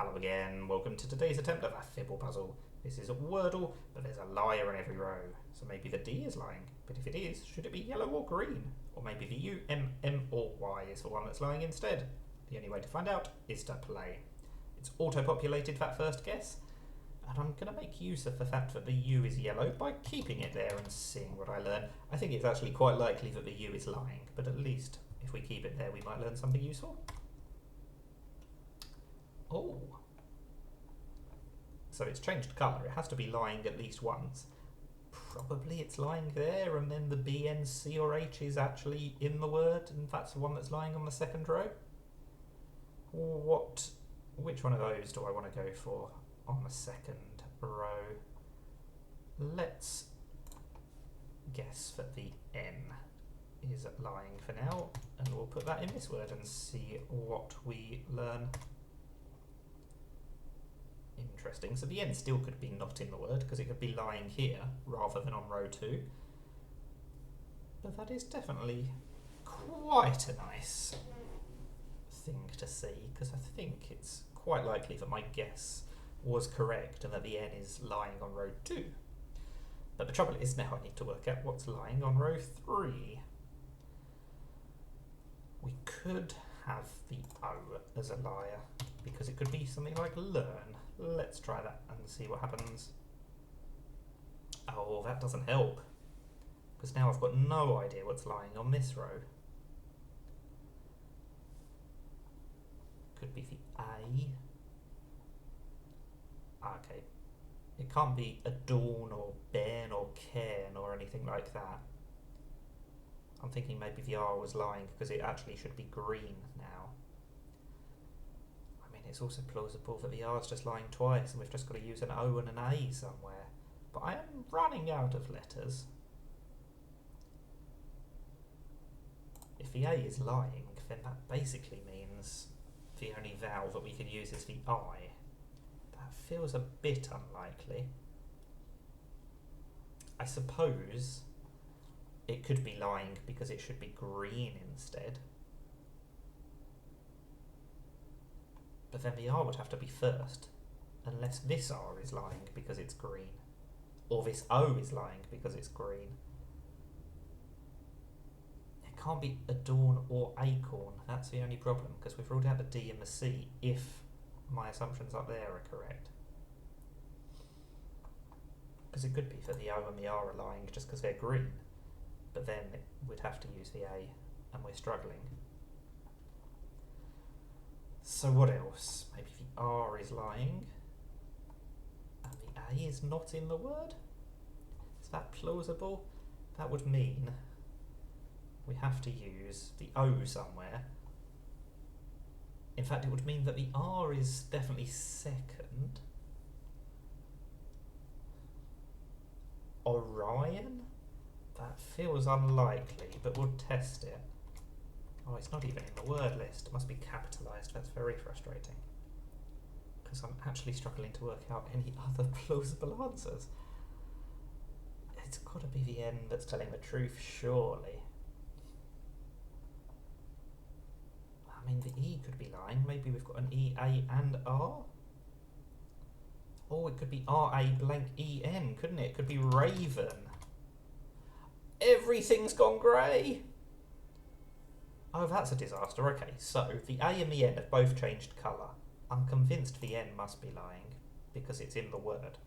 Hello again, welcome to today's attempt of a Fibble puzzle. This is a Wordle, but there's a liar in every row. So maybe the D is lying, but if it is, should it be yellow or green? Or maybe the U, M, M or Y is the one that's lying instead? The only way to find out is to play. It's auto-populated that first guess, and I'm going to make use of the fact that the U is yellow by keeping it there and seeing what I learn. I think it's actually quite likely that the U is lying, but at least if we keep it there we might learn something useful. Oh. So it's changed colour. It has to be lying at least once. Probably it's lying there and then the B, N, C or H is actually in the word and that's the one that's lying on the second row. Which one of those do I want to go for on the second row? Let's guess that the N is lying for now, and we'll put that in this word and see what we learn. Interesting. So the N still could be not in the word because it could be lying here rather than on row 2. But that is definitely quite a nice thing to see because I think it's quite likely that my guess was correct and that the N is lying on row 2. But the trouble is now I need to work out what's lying on row 3. We could have the O as a liar because it could be something like learn. Let's try that and see what happens. Oh, that doesn't help because now I've got no idea what's lying on this row. Could be the A. Okay. It can't be adorn or ben or cairn or anything like that. I'm thinking maybe the R was lying because it actually should be green now. I mean, it's also plausible that the R is just lying twice and we've just got to use an O and an A somewhere. But I am running out of letters. If the A is lying, then that basically means the only vowel that we can use is the I. That feels a bit unlikely. I suppose it could be lying because it should be green instead. But then the R would have to be first, unless this R is lying because it's green. Or this O is lying because it's green. It can't be adorn or acorn, that's the only problem, because we've ruled out the D and the C if my assumptions up there are correct. Because it could be that the O and the R are lying just because they're green, but then we'd have to use the A, and we're struggling. So what else? Maybe the R is lying, and the A is not in the word? Is that plausible? That would mean we have to use the O somewhere. In fact, it would mean that the R is definitely second. Orion? That feels unlikely, but we'll test it. Oh, it's not even in the word list. It must be capitalised. That's very frustrating. Because I'm actually struggling to work out any other plausible answers. It's got to be the N that's telling the truth, surely. I mean, the E could be lying. Maybe we've got an E, A and R. Oh, it could be R-A blank E-N, couldn't it? It could be raven. Everything's gone grey. Oh, that's a disaster. Okay, so the A and the N have both changed colour. I'm convinced the N must be lying because it's in the word.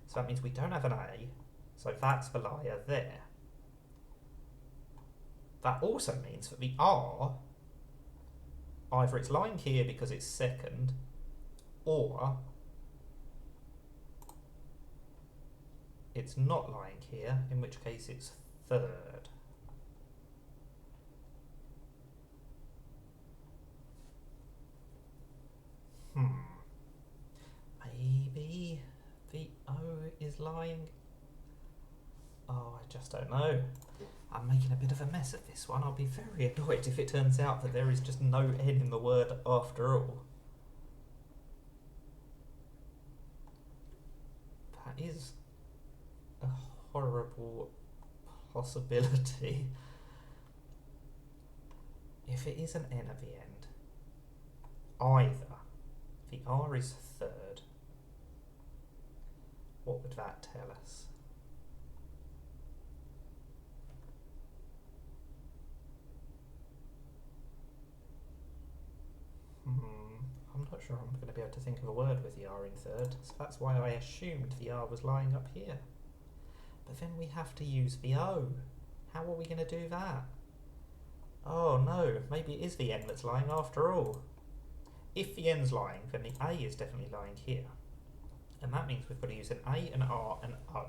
So that means we don't have an A, so that's the liar there. That also means that the R, either it's lying here because it's second, or it's not lying here, in which case it's third. Maybe the O is lying. Oh, I just don't know. I'm making a bit of a mess of this one. I'll be very annoyed if it turns out that there is just no N in the word after all. That is a horrible possibility. If it is an N at the end, either the R is third. What would that tell us? I'm not sure I'm going to be able to think of a word with the R in third, so that's why I assumed the R was lying up here. But then we have to use the O. How are we going to do that? Oh no, maybe it is the N that's lying after all. If the N's lying, then the A is definitely lying here. And that means we've got to use an A, an R, an O,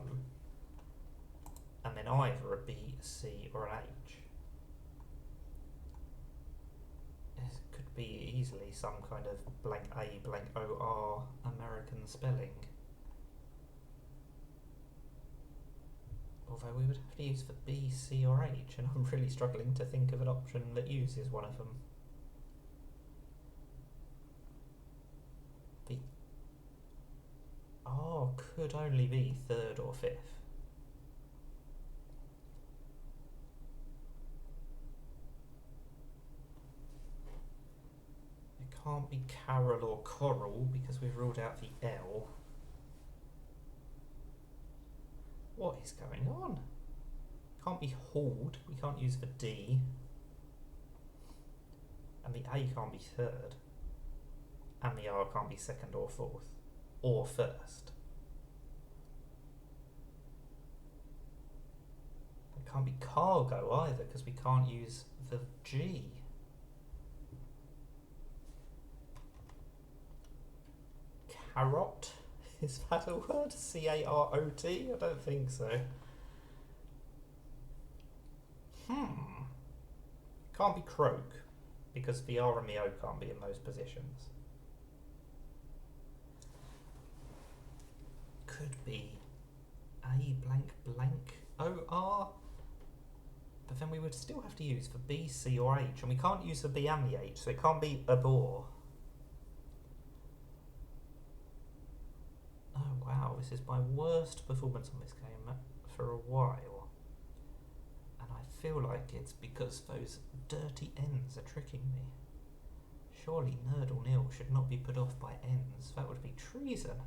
and then either a B, a C, or an H. It could be easily some kind of blank A, blank OR American spelling. Although we would have to use for B, C, or H, and I'm really struggling to think of an option that uses one of them. The R could only be third or fifth. It can't be Carol or Coral because we've ruled out the L. What is going on? Can't be hauled, we can't use the D. And the A can't be third. And the R can't be second or fourth. Or first. It can't be cargo either because we can't use the G. Carrot? Is that a word? C-A-R-O-T? I don't think so. Can't be croak, because the R and the O can't be in those positions. Could be A blank blank O-R, but then we would still have to use for B, C or H, and we can't use the B and the H, so it can't be a bore. Oh wow, this is my worst performance on this game for a while. And I feel like it's because those dirty N's are tricking me. Surely Nerdle Nil should not be put off by N's. That would be treason.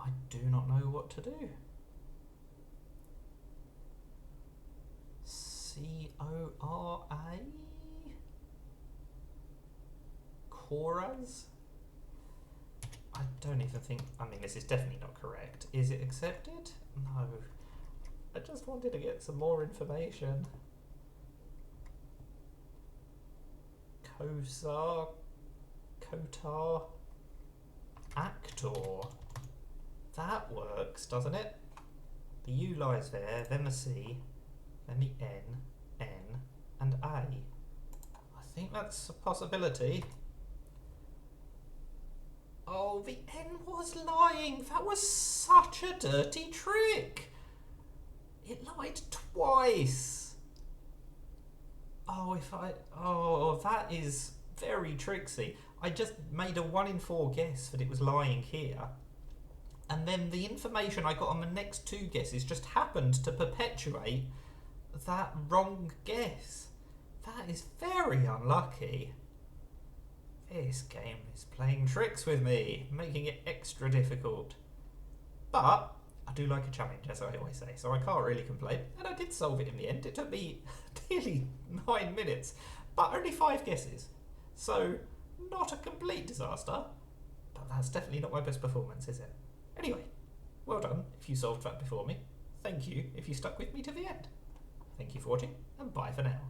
I do not know what to do. C-O-R-A? Coras? I don't even think, I mean this is definitely not correct. Is it accepted? No. I just wanted to get some more information. Kosar? Kotar? Actor? That works, doesn't it? The U lies there, then the C, then the N, and A. I think that's a possibility. Oh, the N was lying. That was such a dirty trick. It lied twice. Oh, that is very tricksy. I just made a 1 in 4 guess that it was lying here. And then the information I got on the next 2 guesses just happened to perpetuate that wrong guess. That is very unlucky. This game is playing tricks with me, making it extra difficult. But I do like a challenge, as I always say, so I can't really complain. And I did solve it in the end. It took me nearly 9 minutes, but only 5 guesses. So not a complete disaster, but that's definitely not my best performance, is it? Anyway, well done if you solved that before me. Thank you if you stuck with me to the end. Thank you for watching, and bye for now.